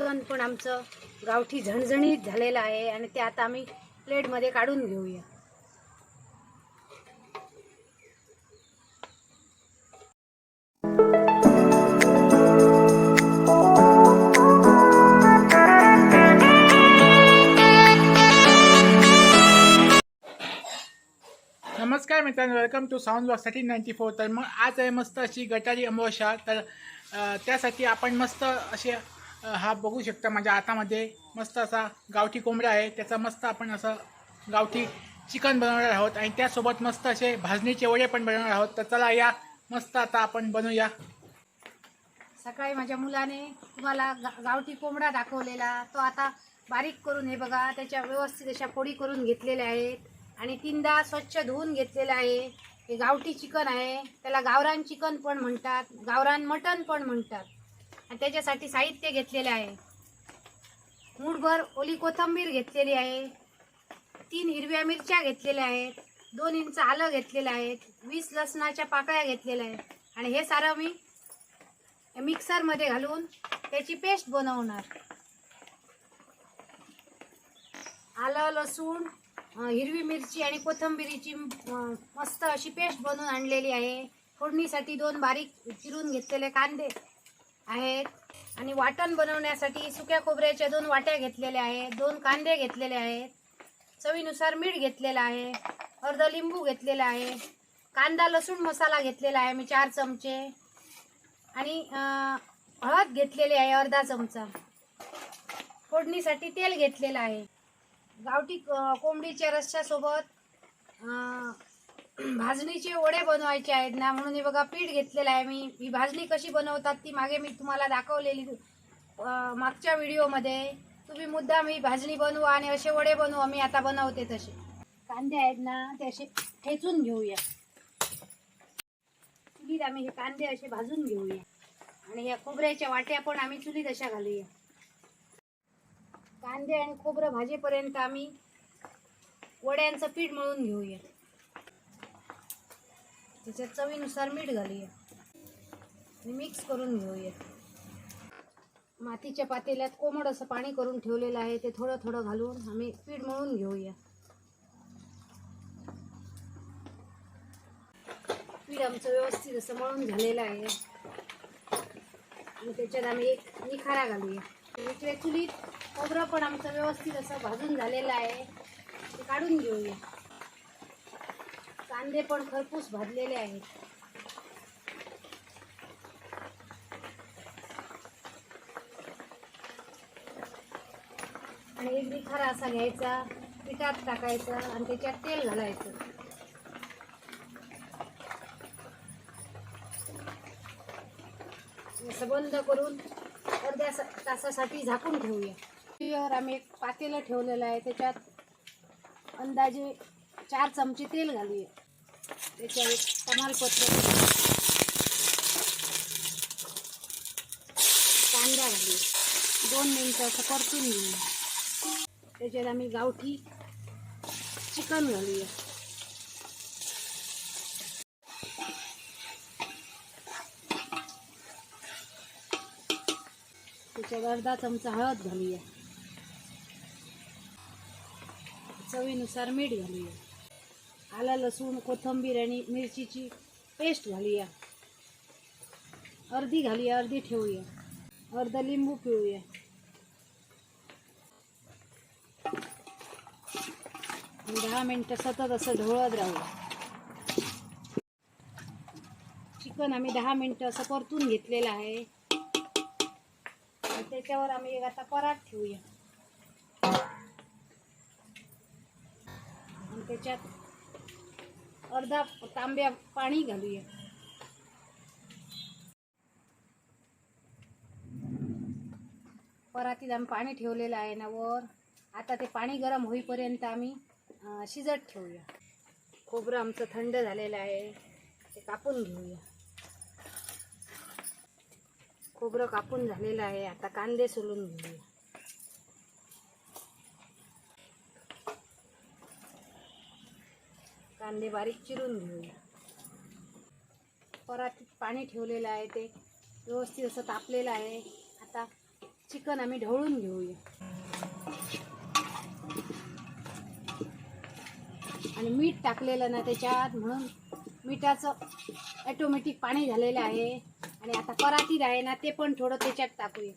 वरण पण आमचं गावठी झणझणीत झालेलं आहे आणि ते आता आम्ही प्लेटमध्ये काढून घेऊया. नमस्कार मित्रांनो, वेलकम टू साऊंड ब्लॉग 1394. तर मग आज आहे मस्त अशी गटारी अमावस्या. तर त्यासाठी आपण मस्त असे हा बघू शकता माझ्या हातामध्ये मस्त असा गावठी कोंबडा आहे. त्याचा मस्त आपण असं गावठी चिकन बनवणार आहोत आणि त्यासोबत मस्त असे भाजणीचे वडे पण बनवणार आहोत. तर चला या मस्त आता आपण बनवूया. सकाळी माझ्या मुलाने तुम्हाला गावठी कोंबडा दाखवलेला, तो आता बारीक करून हे बघा त्याच्या व्यवस्थित अशा फोडी करून घेतलेल्या आहेत आणि 3दा स्वच्छ धुवून घेतलेलं आहे. हे गावठी चिकन आहे, त्याला गावरान चिकन पण म्हणतात, गावरान मटण पण म्हणतात. आणि त्याच्यासाठी साहित्य घेतलेले आहे. मूठभर ओली कोथिंबीर घेतलेली आहे, 3 हिरव्या मिरच्या घेतलेल्या आहेत, 2 इंच आलं घेतलेलं आहे, 20 लसणाच्या पाकळ्या घेतलेल्या आहेत आणि हे सारं मी मिक्सरमध्ये घालून त्याची पेस्ट बनवणार. आलं, लसूण, हिरवी मिरची आणि कोथिंबीरीची मस्त अशी पेस्ट बनवून आणलेली आहे. फोडणीसाठी 2 बारीक चिरून घेतलेले कांदे आहेत आणि वाटण बनवण्यासाठी सुक्या खोबऱ्याच्या 2 वाट्या घेतलेल्या आहेत, 2 कांदे घेतलेले आहेत, चवीनुसार मीठ घेतलेलं आहे, अर्ध लिंबू घेतलेला आहे, कांदा लसूण मसाला घेतलेला आहे मी 4 चमचे आणि हळद घेतलेली आहे अर्धा चमचा. फोडणीसाठी तेल घेतलेलं आहे. गावठी कोंबडीच्या रस्स्यासोबत भाजणीचे वडे बनवायचे आहेत ना, म्हणून हे बघा पीठ घेतलेलं आहे मी. ही भाजणी कशी बनवतात ती मागे मी तुम्हाला दाखवलेली मागच्या व्हिडिओमध्ये. तुम्ही मुद्दाम ही भाजणी बनवा आणि असे वडे बनवा, मी आता बनवते तसे. कांदे आहेत ना ते असे ठेचून घेऊया. चुलीत आम्ही हे कांदे असे भाजून घेऊया आणि या खोबऱ्याच्या वाट्या पण आम्ही चुलीत अशा घालूया. कांदे आणि खोबरं भाजेपर्यंत आम्ही वड्यांचं पीठ मळून घेऊया. त्याच्यात चवीनुसार मीठ घालूया आणि मिक्स करून घेऊया. मातीच्या पातेल्यात कोमट असं पाणी करून ठेवलेलं आहे, ते थोडं थोडं घालून आम्ही पीठ मळून घेऊया. पीठ आमचं व्यवस्थित असं मळून झालेलं आहे आणि त्याच्यात आम्ही एक निखारा घालूया. इकडे चुलीत खोबरं पण आमचं व्यवस्थित असं भाजून झालेलं आहे, ते काढून घेऊया. कांदे पण खरपूस भाजलेले आहेत. आणि एक निखारा असा घ्यायचा, पिठात टाकायचं आणि त्याच्यात तेल घालायचं. असं बंद करून अर्ध्या तासासाठी झाकून ठेवूया. चुलीवर आम्ही एक पातेलं ठेवलेलं आहे, त्याच्यात अंदाजे 4 चमचे तेल घालूया. त्याच्यावर तमालपत्र, कांदा घालूया, 2 मिनिटं असं परतून घेऊया. त्याच्यात आम्ही गावठी चिकन घालूया. त्याच्यात अर्धा चमचा हळद घालूया, चवीनुसार मीठ घालूया, आलं लसूण कोथिंबीर आणि मिरचीची पेस्ट घालूया. अर्धी घालूया, अर्धी ठेवूया. अर्ध लिंबू पिळूया. आणि 10 मिनिटं सतत असं ढवळत राहूया. चिकन आम्ही 10 मिनिटं असं परतून घेतलेलं आहे. त्याच्यावर आम्ही एक आता परात ठेवूया आणि त्याच्यात अर्धा तांब्या पाणी घालूया. परातीत आम्ही पाणी ठेवलेलं आहे ना वर. आता ते पाणी गरम होईपर्यंत आम्ही शिजत ठेवूया. खोबरं आमचं थंड झालेलं आहे, ते कापून घेऊया. खोबरं कापून झालेलं आहे, आता कांदे सोलून घेऊया. कांदे बारीक चिरून घेऊया. परातीत पाणी ठेवलेलं आहे, ते व्यवस्थित असं तापलेलं आहे. आता चिकन आम्ही ढवळून घेऊया. आणि मीठ टाकलेलं ना त्याच्यात, म्हणून मिठाचं ऑटोमॅटिक पाणी झालेलं आहे. आणि आता परातीत आहे ना ते पण थोडं त्याच्यात टाकूया.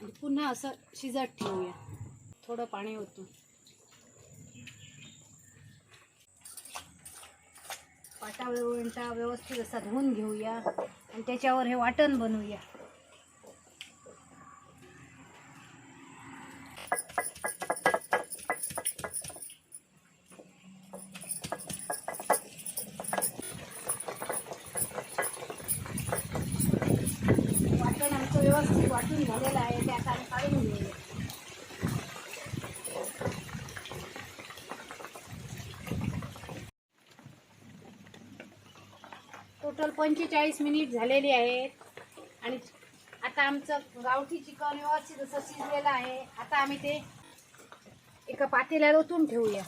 आणि पुन्हा असं शिजत ठेवूया. थोडं पाणी ओतून पाटावरवंटा व्यवस्थित असा धुवून घेऊया आणि त्याच्यावर हे वाटण बनवूया. वाटण आमचं व्यवस्थित वाटून झालेलं आहे, ते आता आम्ही काढून घेऊया. टोटल 45 मिनिट झालेली आहेत. आणि आता आमचं गावठी चिकन व्यवस्थित असं शिजलेलं आहे. आता आम्ही ते एका पातेल्यात ओतून ठेवूया.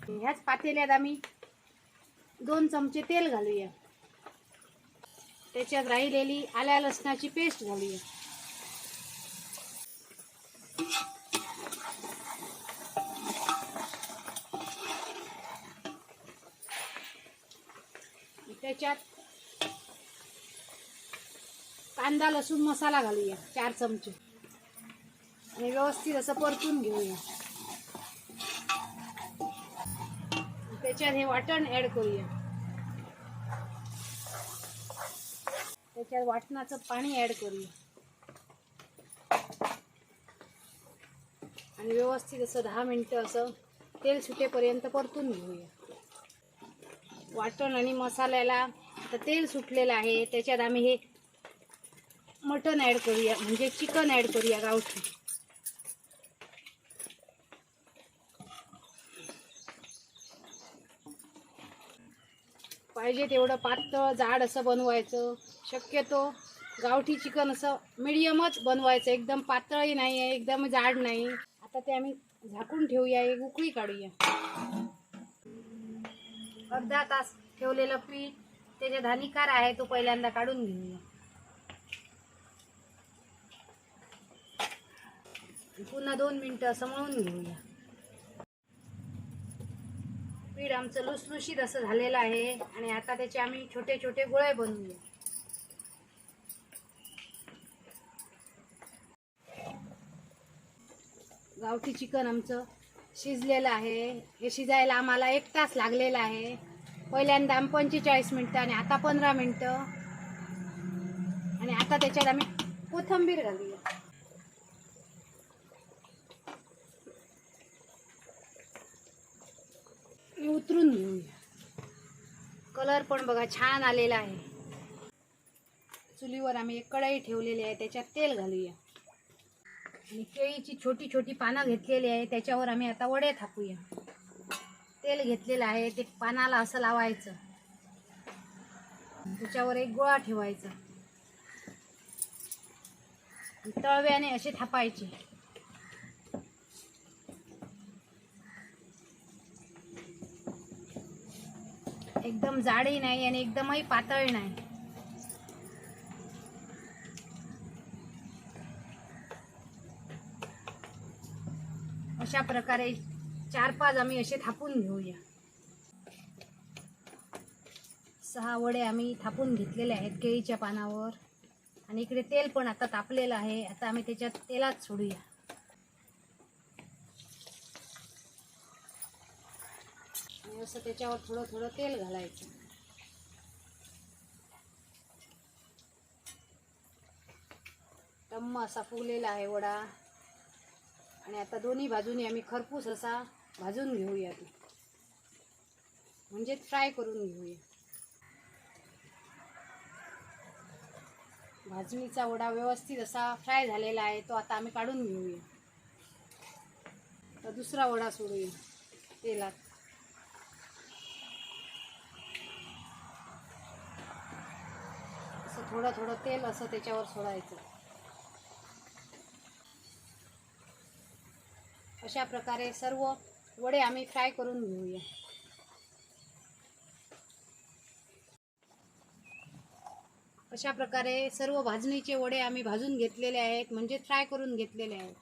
ह्याच पातेल्यात आम्ही 2 चमचे तेल घालूया. त्याच्यात राहिलेली आल्या लसणाची पेस्ट घालूया. त्याच्यात कांदा लसूण मसाला घालूया 4 चमचे आणि व्यवस्थित असं परतून घेऊया. त्याच्यात हे वाटण ऍड करूया. त्याच्यात वाटणाचं पाणी ऍड करूया आणि व्यवस्थित असं 10 मिनिटं असं तेल सुटेपर्यंत परतून घेऊया. वाटण आणि मसाल्याला आता तेल सुटलेलं आहे. त्याच्यात आम्ही हे मटण ऍड करूया, म्हणजे चिकन ऍड करूया गावठी. पाहिजे तेवढं पातळ जाड असं बनवायचं. शक्यतो गावठी चिकन असं मिडियमच बनवायचं, एकदम पातळही नाही आहे, एकदम जाड नाही. आता ते आम्ही झाकून ठेवूया, एक उकळी काढूया. अर्धा तास ठेवलेलं पीठ त्याच्यात हानिकार आहे, तो पहिल्यांदा काढून घेऊया. पुन्हा 2 मिनिटं असं मळून घेऊया. पीठ आमचं लुसलुशीत असं झालेलं आहे. आणि आता त्याचे आम्ही छोटे छोटे गोळे बनवूया. गावठी चिकन आमचं शिजलेलं आहे. हे शिजायला आम्हाला 1 तास लागलेला आहे. पहिल्यांदा आम्ही 45 मिनिटं आणि आता 15 मिनिटं. आणि आता त्याच्यात आम्ही कोथिंबीर घालूया. उतरून घेऊया. कलर पण बघा छान आलेला आहे. चुलीवर आम्ही एक कढई ठेवलेली आहे, त्याच्यात तेल घालूया. आणि केळीची छोटी छोटी पानं घेतलेली आहे, त्याच्यावर आम्ही आता वडे थापूया. तेल घेतलेलं आहे, ते पानाला असं लावायचं. त्याच्यावर एक गोळा ठेवायचा. तळव्याने असे थापायचे. एकदम जाडही नाही आणि एकदमही पातळ नाही. अशा प्रकारे 4-5 आम्ही असे थापून घेऊया. 6 वडे आम्ही थापून घेतलेले आहेत केळीच्या पानावर. आणि इकडे तेल पण आता तापलेलं आहे. आता आम्ही त्याच्यात तेलात सोडूया. आणि असं त्याच्यावर थोडं थोडं तेल घालायचं. टम्म असा फुगलेला आहे वडा. आणि आता दोन्ही बाजूनी आम्ही खरपूस असा भाजून घेऊया, म्हणजे फ्राय करून घेऊया. भाजणीचा वडा व्यवस्थित असा फ्राय झालेला आहे, तो आता आम्ही काढून घेऊया. तर दुसरा वडा सोडूया तेलात. असं थोडं थोडं तेल असं त्याच्यावर सोडायचं. अशा प्रकारे सर्व वडे आम्ही फ्राय करून घेऊया. अशा प्रकारे सर्व भाजणीचे वडे आम्ही भाजून घेतलेले आहेत, म्हणजे फ्राय करून घेतलेले आहेत.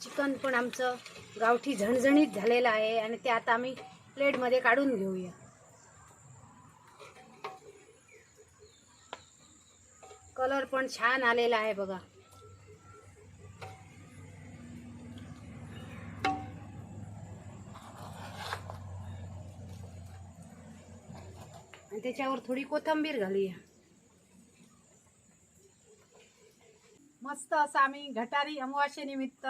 चिकन पण आमचं गावठी झणझणीत झालेलं आहे आणि ते आता आम्ही प्लेटमध्ये काढून घेऊया. कलर पण छान आलेला आहे बघा. आणि त्याच्यावर थोडी कोथिंबीर घालूया. मस्त असं आम्ही गटारी अमावास्येनिमित्त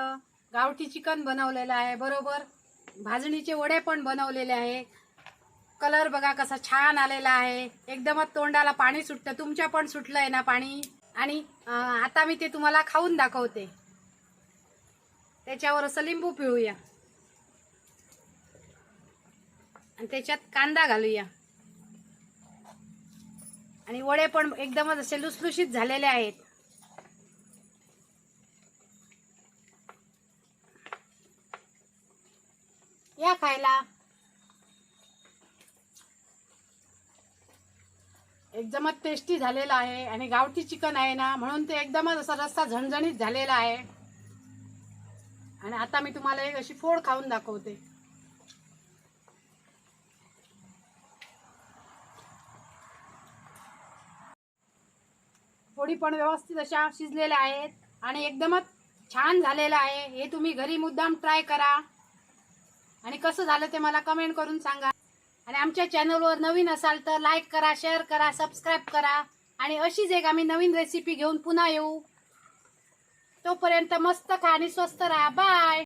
गावठी चिकन बनवलेलं आहे, बरोबर भाजणीचे वडे पण बनवलेले आहे. कलर बघा कसा छान आलेला आहे, एकदमच तोंडाला पाणी सुटतं. तुमच्या पण सुटलंय ना पाणी. आणि आता मी ते तुम्हाला खाऊन दाखवते. त्याच्यावर असं लिंबू पिळूया आणि त्याच्यात कांदा घालूया. आणि वडे पण एकदमच असे लुसलुशीत झालेले आहेत. या खायला. एकदमच टेस्टी झालेला आहे आणि गावठी चिकन आहे ना, म्हणून ते एकदमच असा रस्सा झणझणीत झालेला आहे. आणि आता मी तुम्हाला एक अशी फोड खाऊन दाखवते. फोडी पण व्यवस्थित अशा शिजलेल्या आहेत आणि एकदमच छान झालेला आहे. हे तुम्ही घरी मुद्दाम ट्राय करा आणि कसं झालं ते मला कमेंट करून सांगा. आणि आमच्या चॅनलवर नवीन असाल तर लाईक करा, शेअर करा, सबस्क्राईब करा. आणि अशीच एक आम्ही नवीन रेसिपी घेऊन पुन्हा येऊ. तोपर्यंत मस्त खा आणि स्वस्त राहा. बाय.